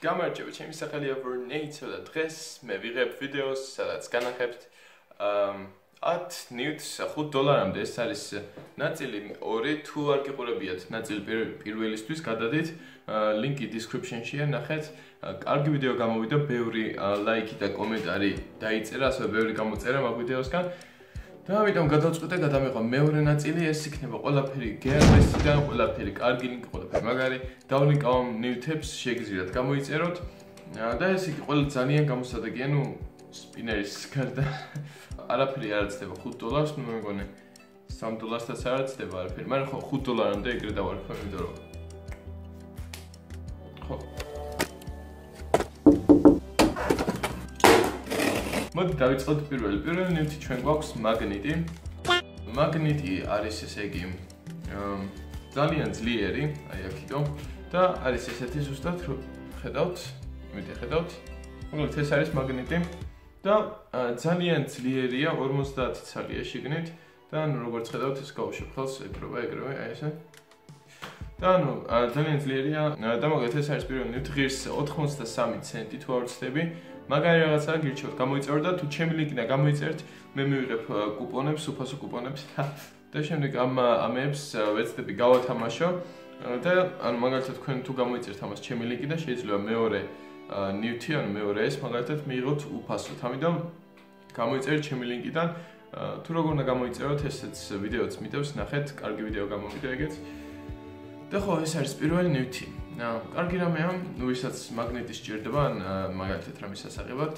გამარჯობა, ჩემი სახელია Vernate და დღეს მე ვიღებ ვიდეოს, სადაც განახებთ 10 ნიუტს $5-მდე. ეს არის ნაწილი 2, თუ არ გიყურებიათ ნაწილი პირველისთვის გადადით, ლინკი description-შია, ნახეთ. კარგი ვიდეო გამოვიდა, ბევრი ლაიქი და კომენტარი დაიწერა, ასევე ბევრი გამოწერა მაგ ვიდეოსგან. და ამიტომ გადავწყვიტე გადამეყვა მეორე ნაწილი, ეს იქნება ყველაფერი გეარესიდან, ყველაფერი კარგი ლინკი, ყველაფერი მაგარი. დავლინკავ ნიუტებს, შეგიძლიათ გამოიწეროთ. და ეს იგი ყველა ძალიან გამოსადეგია, ნუ სპინერის გარდა არაფერი არ აცდება $5, ნუ მე მგონი $3-დან არ აცდება არაფერი, მაგრამ ხო $5-მდე ეგრე დავარქვა, იმიტომ რომ ხო მოდი დავიწყოთ პირველი ნივთი ჩვენ გვაქვს მაგნიტი. მაგნიტი არის ესე იგი ძალიან ძლიერი, აი აქედან და არის ესეთი ზუსტად ხედავთ, იმედი ხედავთ. მოკლედ ეს არის მაგნიტი და ძალიან ძლიერია, 50 ცალია შიგნით და ანუ როგორც ხედავთ ეს გავუშვებ ხელს, ეგრევე, აი ესე. და ანუ ძალიან ძლიერია და მოკლედ ეს არის პირველი ნივთი, ღირს 83 ცენტი თუ არ ვცდები. მაგარი რაღაცა გირჩევთ, გამოიწეროთ და თუ ჩემი ლინკიდან გამოიწერთ, მე მივიღებ კუპონებს, უფასო კუპონებს და შემდეგ ამებს ვეცდები გავათამაშო და ანუ მაგალითად თქვენ თუ გამოიწერთ ამას ჩემი ლინკიდან, შეიძლება მეორე ნივთი, ანუ მეორე ეს მაგალითად მიიღოთ უფასოდ. ამიტომ გამოიწერეთ ჩემი ლინკიდან, თუ როგორ უნდა გამოიწეროთ, ესეც ვიდეოც მიდევს, ნახეთ, კარგი ვიდეო გამოვიდა ეგეც. და ხო, ეს არის პირველი ნივთი. კარგი რამეა, ნუ ვისაც მაგნიტი სჭირდება, ან მაგალითად რამის ასაღებად,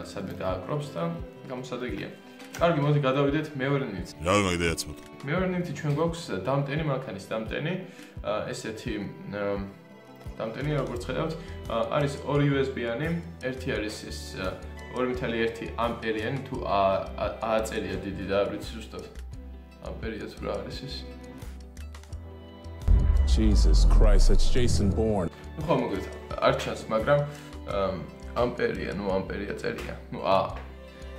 სადმე დააკრობს და გამოსადეგია. კარგი, მოდი გადავიდეთ მეორე ნივთს. რა მაგდეაც მოდი. მეორე ნივთი ჩვენ გვაქვს დამტენი, მანქანის დამტენი, ესეთი დამტენი, როგორც ხედავთ, არის 2 USB-იანი, ერთი არის ეს 2.1 ამპერიანი, თუ A-წერია დიდი და ვიცი ზუსტად. ამპერია თუ რა არის ეს? Jesus Christ, that's Jason Bourne. ნუ ხო მოკლედ არ ჩანს, მაგრამ ამპერია წერია, ნუ A.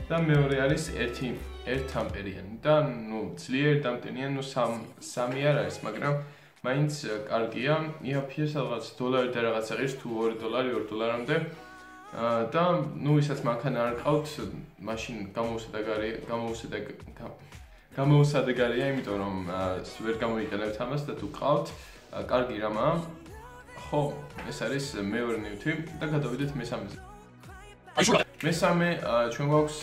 და მეორე არის 1 ამპერიანი და ნუ ძლიერ დამტენია, ნუ 3 არ არის, მაგრამ მაინც კარგია, იაფია სადღაც $1 და რაღაცა ღირს თუ $2-მდე. და ნუ ვისაც მანქანა არ ყავთ, მაშინ გამოუსადეგარია, იმიტომ რომ ვერ გამოიყენებთ ამას და თუ ყავთ კარგი რამაა. ხო, ეს არის მეორე ნივთი და გადავიდეთ მესამეზე. მესამე ჩვენ გვაქვს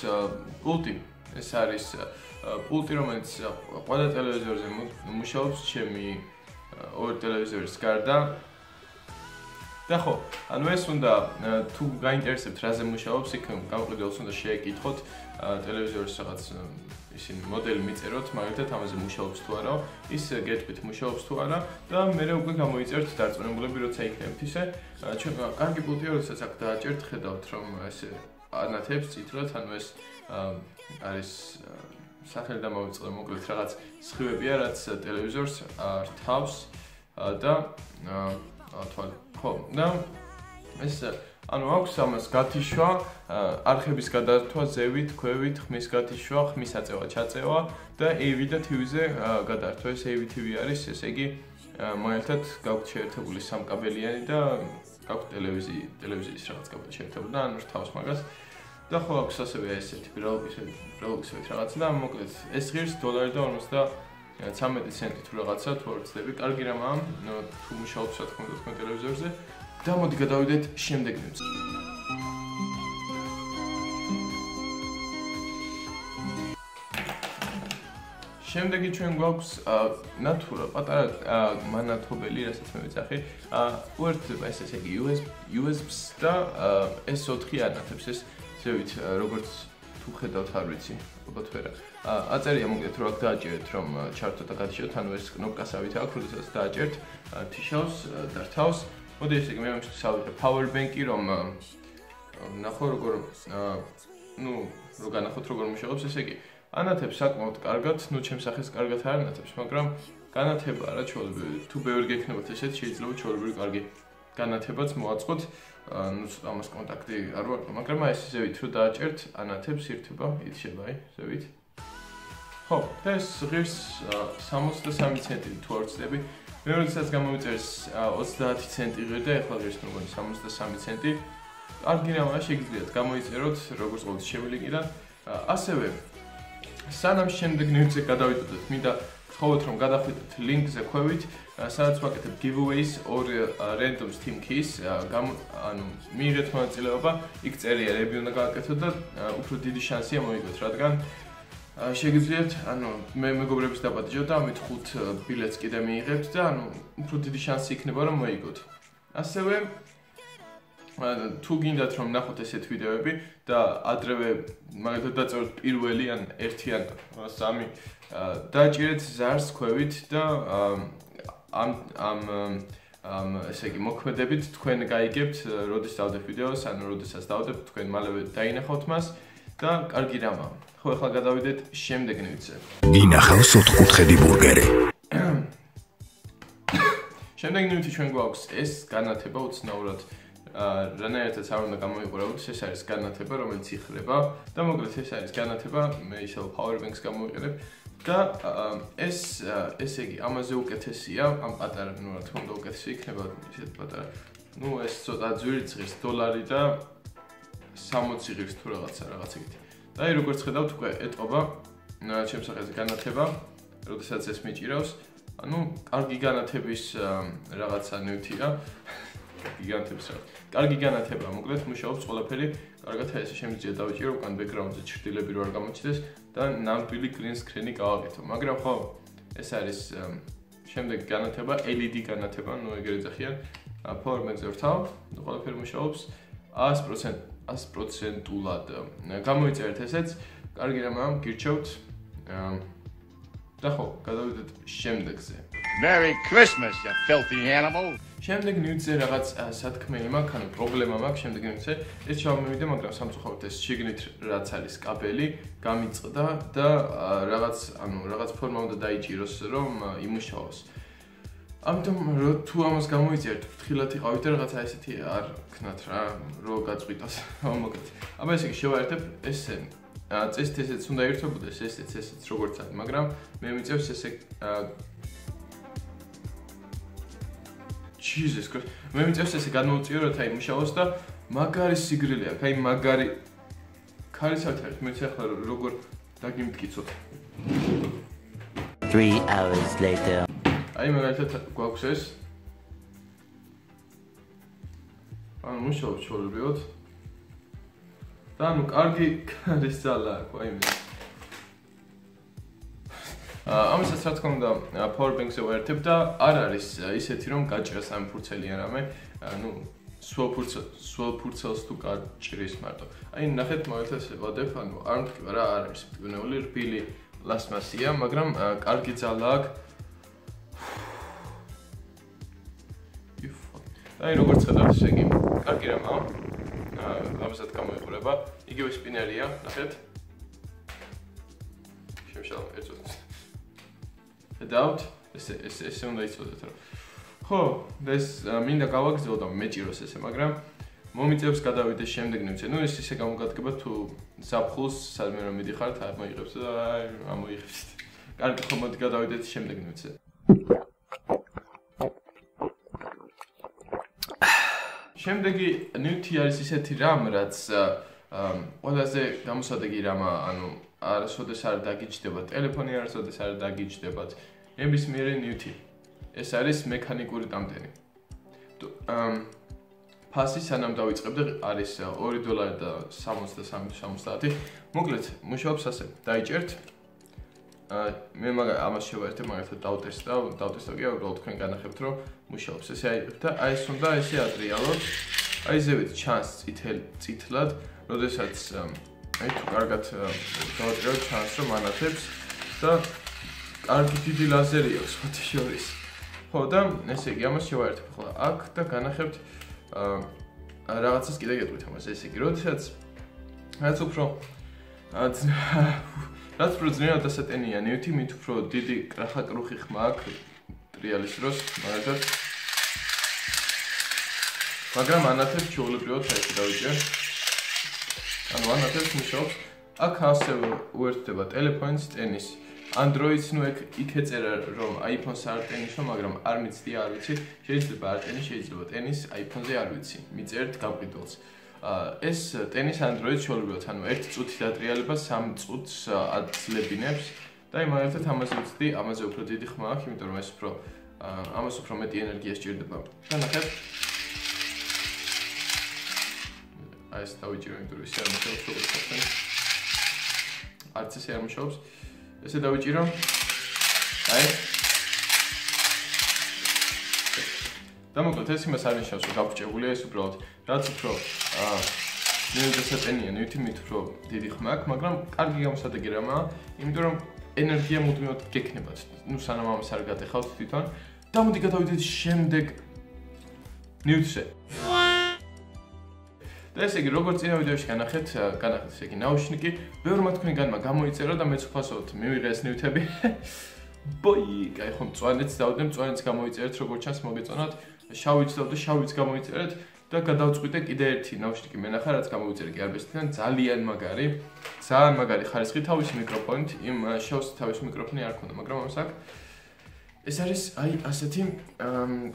პულტი. ეს არის პულტი, რომელიც ყველა ტელევიზორზე მუშაობს, ჩემი 2 ტელევიზორის გარდა. და ხო, ანუ ეს უნდა თუ გაინტერესებთ რაზე მუშაობს, იქ გამყიდველს უნდა შეეკითხოთ ტელევიზორის რაღაც ისინი მოდელი მიწეროთ, მაგალითად ამაზე მუშაობს თუ არა, ის გეტყვით მუშაობს თუ არა და მე უკვე გამოიწერთ დარწმუნებულები, როცა იქნებით ისე. ჩვენ კარგი პულტია, როდესაც აქ დააჭერთ, ხედავთ რომ ესე ანათებს წითლად, ანუ ეს არის სახელი და მოვიწყდა მოკლედ რაღაც სხივებია, რაც ტელევიზორს რთავს და თვალ. ხო, და ეს ანუ აქვს ამას გათიშვა, არხების გადართვა, ზევით, ქვევით, ხმის გათიშვა, ხმის აწევა, ჩაწევა და AV და TV-ზე გადართვა. ეს AV TV არის, ესე იგი, მაგალითად გაქვთ შეერთებული სამკაბელიანი და გაქვთ ტელევიზიის რაღაც კაბელი შეერთებული და ანუ რთავს მაგას. და ხო აქვს ასევე ესეთი ბრელოქსებით რაღაცა და მოკლედ ეს ღირს $1.53 თუ რაღაცა თუ არ ვცდები, კარგი რამაა, თუ მუშაობს რა თქმა უნდა თქვენ ტელევიზორზე. და მოდი გადავიდეთ შემდეგ ნივთს. შემდეგი ჩვენ გვაქვს ნატურა, პატარა მანათობელი, რასაც მე ვეძახი, უერთდება ესე იგი USB-ს და S4 ანათებს ეს ზევით, როგორც თუ ხედავთ არ ვიცი, ალბათ ვერა. აწერია მოკლედ რომ აქ დააჭერეთ რომ ჩართოთ და გადიშოთ, ანუ ეს კნოპკასავით აქვს, როდესაც დააჭერთ, თიშავს, დართავს. მოდი ესე იგი მე ვისავით power bank-ი რომ ნახო როგორ რო განახოთ როგორ მუშაობს, ესე იგი ანათებს საკმაოდ კარგად, ნუ ჩემს სახეს კარგად არ ანათებს, მაგრამ განათება არა ჩვეულებრივი, თუ ბევრი გექნებათ ესეთ შეიძლება ჩვეულებრივი კარგი განათებაც მოაწყოთ, ნუ ამას კონტაქტი არ ვარ, მაგრამ აი ეს ზევით რო დააჭერთ, ანათებს ირთება, ითშება, აი ზევით. ხო, და ეს ღირს 63 ცენტი თუ არ ვცდები, მე როდესაც გამომიწერს 30 ცენტი ღირდა, ეხლა ღირს მეგონი 63 ცენტი. კარგი რამაა, შეგიძლიათ გამოიწეროთ როგორც ყოველთვის შევილიკიდან. ასევე სანამ შემდეგ ნივთზე გადავიდოდეთ, მინდა გთხოვოთ რომ გადახვიდეთ ლინკზე ქვევით, სადაც ვაკეთებ giveaways or random Steam keys, ანუ მიიღეთ მონაწილეობა, იქ წერია რები უნდა გააკეთოთ და უფრო დიდი შანსია მოიგოთ, რადგან შეგიძლიათ, ანუ მე მეგობრების დაპატიჟოთ და ამით 5 ბილეთს კიდე მიიღებთ და ანუ უფრო დიდი შანსი იქნება რომ მოიგოთ. ასევე თუ გინდათ რომ ნახოთ ესეთ ვიდეოები და ადრევე მაგალითად დაწეროთ პირველი ან 1 ან 3 დააჭირეთ ზარს ქვევით და ამ ესე იგი მოქმედებით თქვენ გაიგებთ როდის დავდებ ვიდეოს ან როდესაც დავდებ თქვენ მალევე დაინახავთ მას და კარგი რამაა. ხო, ახლა გადავიდეთ შემდეგ ნივთზე. ინახავს 4-კუთხედი ბურგერი. შემდეგ ნივთი ჩვენ გვაქვს ეს განათება უცნაურად რანაირადაც არ უნდა გამოიყურებოთ, ეს არის განათება, რომელიც იხრება და მოკლედ ეს არის განათება, მე ისევ power banks გამოვიყენებ და ესე იგი ამაზე უკეთესია, ამ პატარა, ну რა თქმა უნდა უკეთესი იქნება ისეთ პატარა. Ну ეს ცოტა ძვირიც ღირს $1 და 60 ღირს თუ რაღაცა იგივე. და აი როგორც ხედავთ უკვე ეტყობა ჩემს სახელზე განათება, როდესაც ეს მიჭირავს, ანუ კარგი განათების რაღაცა ნივთია. კარგი განათება, მოკლედ მუშაობს ყველაფერი, კარგად ესე შემიძლია დავიჭირო, უკან ბექგრაუნდზე ჩრდილები რო არ გამოჩნდეს და ნამდვილი green screen-ი გავაკეთო. მაგრამ ხო, ეს არის შემდეგი განათება, LED განათება, ну ეგრე ეძახიან, power bank-ზე ვთავ, ყველაფერი მუშაობს 100%-ულად. გამოიწერეთ ესეც, კარგი რამაა, გირჩევთ. და ხო, გადავიდეთ შემდეგზე. Merry Christmas, you filthy animal. შემდეგ ნივთზე რაღაც სათქმელი მაქვს, ანუ პრობლემა მაქვს შემდეგ ნივთზე. ეს ჩავმივიდე, მაგრამ სამწუხაროდ ეს შიგნით რაც არის კაბელი, გამიწყდა და რაღაც ფორმა უნდა დაიჭიროს, რომ იმუშაოს. ამიტომ თუ ამას გამოიწერთ, ფრთხილად იყავით და რაღაცა ესეთი არ ქნათ რა, რო გაწყვიტოს. მოკლედ. აბა ესე იგი შევაერთებ ესე წესით ესეც უნდა ერთობოდეს, ესეც როგორც არის, მაგრამ მე მიწევს ესე Jesus Christ. მე მიწევს ესე გადმოვწიოთ, აი მუშაობს და მაგარი სიგრილი აქვს, აი მაგარი ქარისავთ არის, მე ახლა როგორ დაგიმტკიცოთ. 3 hours later. აი მაგალითად გვაქვს ეს. ანუ მუშაობს ჩოლებიოთ. და ანუ კარგი ქარის ძალა აქვს, აი მე. ამასაც რა თქმა უნდა power bank-ზე ვაერთებ და არ არის ისეთი რომ გაჭრას ამ ფურცელი ან რამე, ну სულ ფურცელს თუ გაჭრის მარტო. აი ნახეთ მაგალითად ესე ვადებ, ანუ არ მткиვა რა არ არის მტკივნეული, რბილი პლასმასია, მაგრამ კარგი ძალა აქვს. აი როგორც ხედავთ, ესე იგი, კარგი რამაა. ამასაც გამოიყურება. იგივე სპინერია, ნახეთ. შემშალ ეწოდეთ. ხედავთ, ესე უნდა იცოდეთ რა. ხო, ეს მინდა გავაგრძელო და მეჭიროს ესე, მაგრამ მომიწევს გადავიდე შემდეგ ნივთზე. ну ეს ისე გამოგადგება თუ ზაფხულს სადმე რომ მიდიხართ, მოიღებს და ამოიღებს. კარგი, ხო მოდი გადავიდეთ შემდეგ ნივთზე. შემდეგი ნივთი არის ისეთი რამ, რაც ყველაზე გამოსადეგი რამაა, ანუ არასოდეს არ დაგიჯდება ტელეფონი, არასოდეს არ დაგიჯდებათ ნებისმიერი ნივთი. ეს არის მექანიკური ტამტენი. ფასი სანამ დავიწყებდი არის $2.70. მოკლედ, მუშაობს ასე. დაიჭერთ. მე ამას შევაერთებ, მაგალითად დავტესტავ კი, უბრალოდ თქვენ განახებთ, რომ მუშაობს. ესე აიღებ და აი ეს უნდა ესე ატრიალოთ. აი ზევით ჩანს წითლად, როდესაც აი თუ კარგად დავაჭრევთ ჩანს რომ ანათებს და კარგი დიდი ლაზერი აქვს ხოთი შორის. ხო და ესე იგი ამას შევაერთებ ხოლმე აქ და განახებთ რაღაცას კიდე გეტყვით ამას. ესე იგი, როდესაც რაც უფრო ძნელად დასატენია ნივთი, მით უფრო დიდი კრახაკრუხი ხმა აქვს ტრიალის დროს, მაგრამ ანათებს ჩაულებრივად საერთოდ დავიჭერ. ანუ ანათებს მუშაობს. აქ ასევე უერთდება ტელეფონის, ტენის Android-ს ნუ იქ ეწერა რომ iPhone-ს არ ტენიშო, მაგრამ არ მიცდი, არ ვიცი. შეიძლება არ ტენის, შეიძლება ტენის iPhone-ზე არ ვიცი. მიწერთ გაყიდულს. ეს ტენის Android-ს შევლებოთ, ანუ 1 წუთი დატრიალება 3 წუთს აძლებინებს და იმავდროულად ამაზე ვცდი, ამაზე უფრო დიდი ხმა აქვს, იმიტომ რომ ეს ამას უფრო მეტი ენერგია სჭირდება. და ნახეთ. აი ეს დავიჭირო, იმიტომ რომ ისე არ მუშაობს როგორც ხარ. არც ესე არ მუშაობს. ესე დავიჭირო. აი. და მოკლედ ეს იმას არ ნიშნავს, რომ გაფუჭებულია, ეს უბრალოდ რაც უფრო ნეუდესატენია, ნივთი უფრო დიდი ხმა აქვს, მაგრამ კარგი გამოსადეგი რამაა, იმიტომ რომ ენერგია მუდმივად გექნებათ. ნუ სანამ ამას არ გატეხავთ თვითონ. და მოდი გადავიდეთ შემდეგ ნივთზე. და ესე იგი, როგორც წინა ვიდეოში განახეთ, ესე იგი, ნაუშნიკი, ბევრმა თქვენგანმა გამოიწერა და მეც ვფასობთ, მივიღე ეს ნივთები. ბოი, კაი, ხომ მწვანეც დავდე, მწვანეც გამოიწერეთ, როგორც ჩანს, მოგეწონათ. შავიც დავდე, შავიც გამოიწერეთ და გადავწყვიტე კიდე ერთი ნაუშნიკი მენახა, რაც გამოიწერე Gearbest-დან, ძალიან მაგარი ხარისხი თავისი მიკროფონით, იმ შავს თავისი მიკროფონი არ ქონდა, მაგრამ ამას აქვს. ეს არის აი ასეთი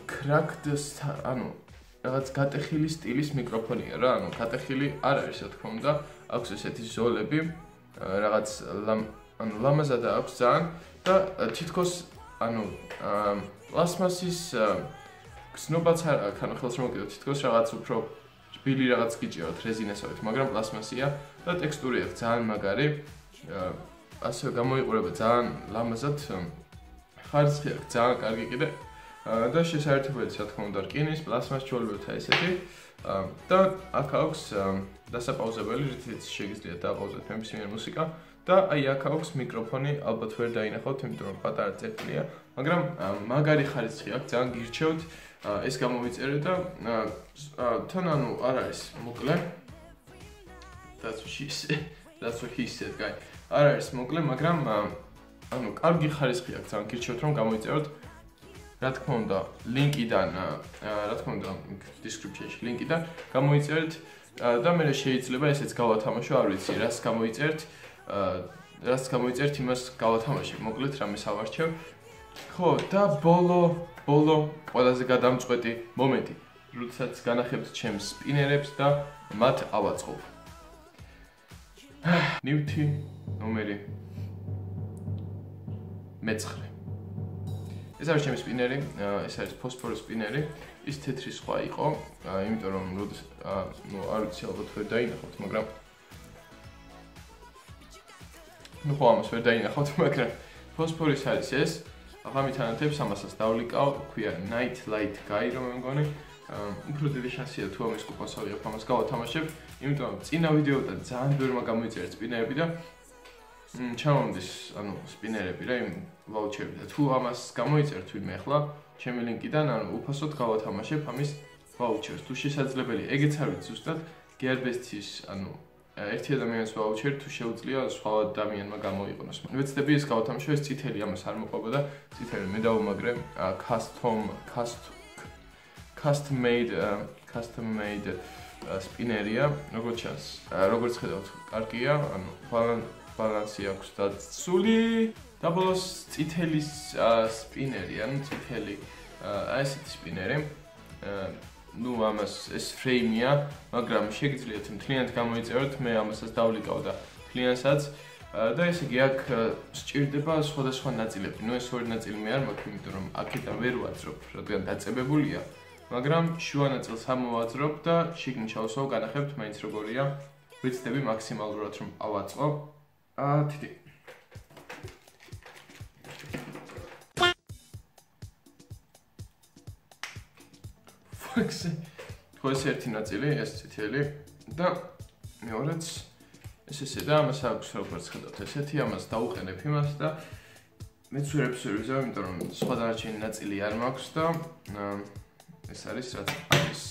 cracked, ანუ რაღაც გატეხილი სტილის მიკროფონია რა, ანუ გატეხილი არ არის, რა თქმა უნდა, აქვს ესეთი ზოლები, რაღაც ლამაზადა აქვს ძალიან და თითქოს ანუ პლასმასის გზნობაც არ აქვს, ანუ ხელს მოკიდოთ, თითქოს რაღაც უფრო რბილი რაღაც გიჭირავთ რეზინასავით, მაგრამ პლასმასია და ტექსტური აქვს ძალიან მაგარი. ასე გამოიყურება ძალიან ლამაზად. ხარისხი აქვს ძალიან კარგი კიდე. და შესაერთებელი, რა თქმა უნდა, რკინის, პლასმას ჩვეულებრივად ესეთი. და აქ აქვს დასაპაუზებელი, რითიც შეგიძლიათ დააპაუზოთ ნებისმიერ მუსიკა. და აი აქ აქვს მიკროფონი, ალბათ ვერ დაინახავთ, იმიტომ რომ პატარა წერტილია, მაგრამ მაგარი ხარისხი აქვს, ძალიან გირჩევთ. ეს გამოვიწერე და თან ანუ არ არის მოკლე. That's what he said, guy. არ არის მოკლე, მაგრამ ანუ კარგი ხარისხი აქვს, ძალიან გირჩევთ რომ გამოიწეროთ. რა თქმა უნდა, ლინკიდან, რა თქმა უნდა, description-ში ლინკიდან გამოიწერეთ და მე შეიძლება ესეც გავათამაშო, არ ვიცი, რას გამოიწერთ, იმას გავათამაშებ. მოკლედ რამეს ავარჩევ. ხო, და ბოლო ყველაზე გადამწყვეტი მომენტი, როდესაც განახებთ ჩემს სპინერებს და მათ ავაწყობ. ნივთი ნომერი 9. ეს არის ჩემი სპინერი, ეს არის ფოსფორის სპინერი, ის თეთრი სხვა იყო, იმიტომ რომ ნუ არ ვიცი ალბათ ვერ დაინახავთ, მაგრამ ნუ ხო ამას ვერ დაინახავთ, მაგრამ ფოსფორის არის ეს, აღამით ანათებს ამასაც დავლიკავ, ქვია Night Light Guy რომ მეგონი, უფრო დიდი შანსია თუ ამის კუპონს ავიღებ, ამას გავათამაშებ, იმიტომ რომ წინა ვიდეოდან ძალიან ბევრმა გამოიწერეთ სპინერები და ჩამომდის, ანუ სპინერები რა იმ ვაუჩერები და თუ ამას გამოიწერთ ვინმე ახლა ჩემი ლინკიდან, ანუ უფასოდ გავათამაშებ ამის ვაუჩერს. თუ შესაძლებელი, ეგეც არ ვიცი ზუსტად Gearbest-ის, ანუ ერთი ადამიანის ვაუჩერი თუ შეუძლია სხვა ადამიანმა გამოიყენოს. ვეცდები ეს გავათამაშო, ეს წითელი ამას არ მოყვება და წითელი მე დავუმაგრე custom made სპინერია, როგორც ჩანს. როგორც ხედავთ, კარგია, ანუ ბალანსი აქვს დაცული და ბოლოს წითელი სპინერი, ანუ წითელი აი ესეთი სპინერი. ნუ ამას ეს ფრეიმია, მაგრამ შეგიძლიათ მთლიანად გამოიწეროთ, მე ამასაც დავლიკავ და მთლიანსაც და ესე იგი აქ სჭირდება სხვადასხვა ნაწილები. ნუ ეს ორი ნაწილი მე არ მაქვს, იმიტომ რომ აქედან ვერ ვაძრობ, რადგან დაწებებულია, მაგრამ შუა ნაწილს ამოვაძრობ და შიგნით ჩავსვავ, განახებთ მაინც როგორია. ვიცდები მაქსიმალურად რომ ავაწყო. თითი. ხო ეს ერთი ნაწილი, ეს წითელი და მეორეც ესე და ამას აქვს როგორც ხედავთ ესეთი, ამას დავუყენებ იმას და მეც ვერაფერს ვერ ვიზავ, იმიტომ რომ სხვა დანარჩენი ნაწილი არ მაქვს და ეს არის რაც არის.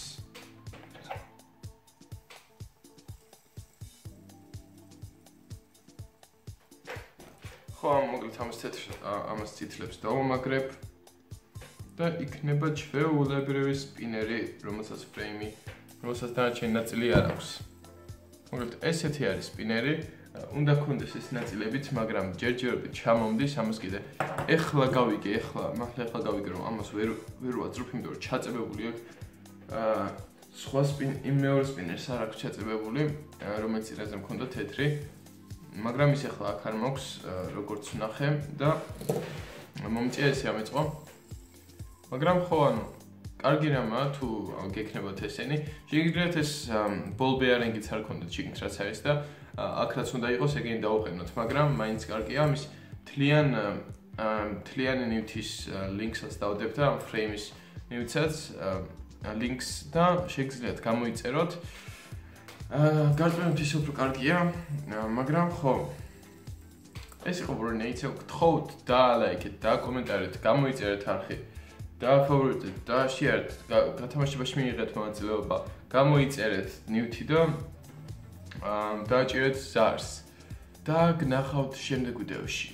ხო, მოკლედ ამას წითლებს დავუმაგრებ და იქნება ჩვეულებრივი სპინერი, რომელსაც ფრეიმი, რომელსაც დანარჩენი ნაწილი არ აქვს. მოკლედ ესეთი არის სპინერი, უნდა გქონდეს ეს ნაწილებიც, მაგრამ ჯერჯერობით ჩამომდის ამას კიდე. ეხლა გავიგე, ეხლა გავიგე რომ ამას ვერ ვაძრობ, იმიტომ რომ ჩაწებებული აქვს სხვა იმ მეორე სპინერს არ აქვს ჩაწებებული, რომელიც რაზე მქონდა თეთრი. მაგრამ ის ეხლა აქ არ მაქვს, როგორც ვნახე და მომწია ესე ამეწყო. მაგრამ ხო, ანუ კარგი რამაა თუ გექნებათ ესენი. შეგიძლიათ ეს ball bearing-იც არ გქონდეთ შიგნით რაც არის და აქ რაც უნდა იყოს, ეგენი დაუყენოთ, მაგრამ მაინც კარგია ამის თლიანი ნივთის ლინკსაც დავდებ და ამ ფრეიმის ნივთსაც ლინკს და შეგიძლიათ გამოიწეროთ. გარკვეულწილად ის უფრო კარგია, მაგრამ ხო ეს იყო ბრუნეიცე, გთხოვთ დაალაიქეთ, დააკომენტარეთ, გამოიწერეთ არხი. დააფავორიტეთ და შეერთ გათამაშებაში მიიღეთ მონაწილეობა, გამოიწერეთ ნივთი და დააჭირეთ ზარს და გნახავთ შემდეგ ვიდეოში.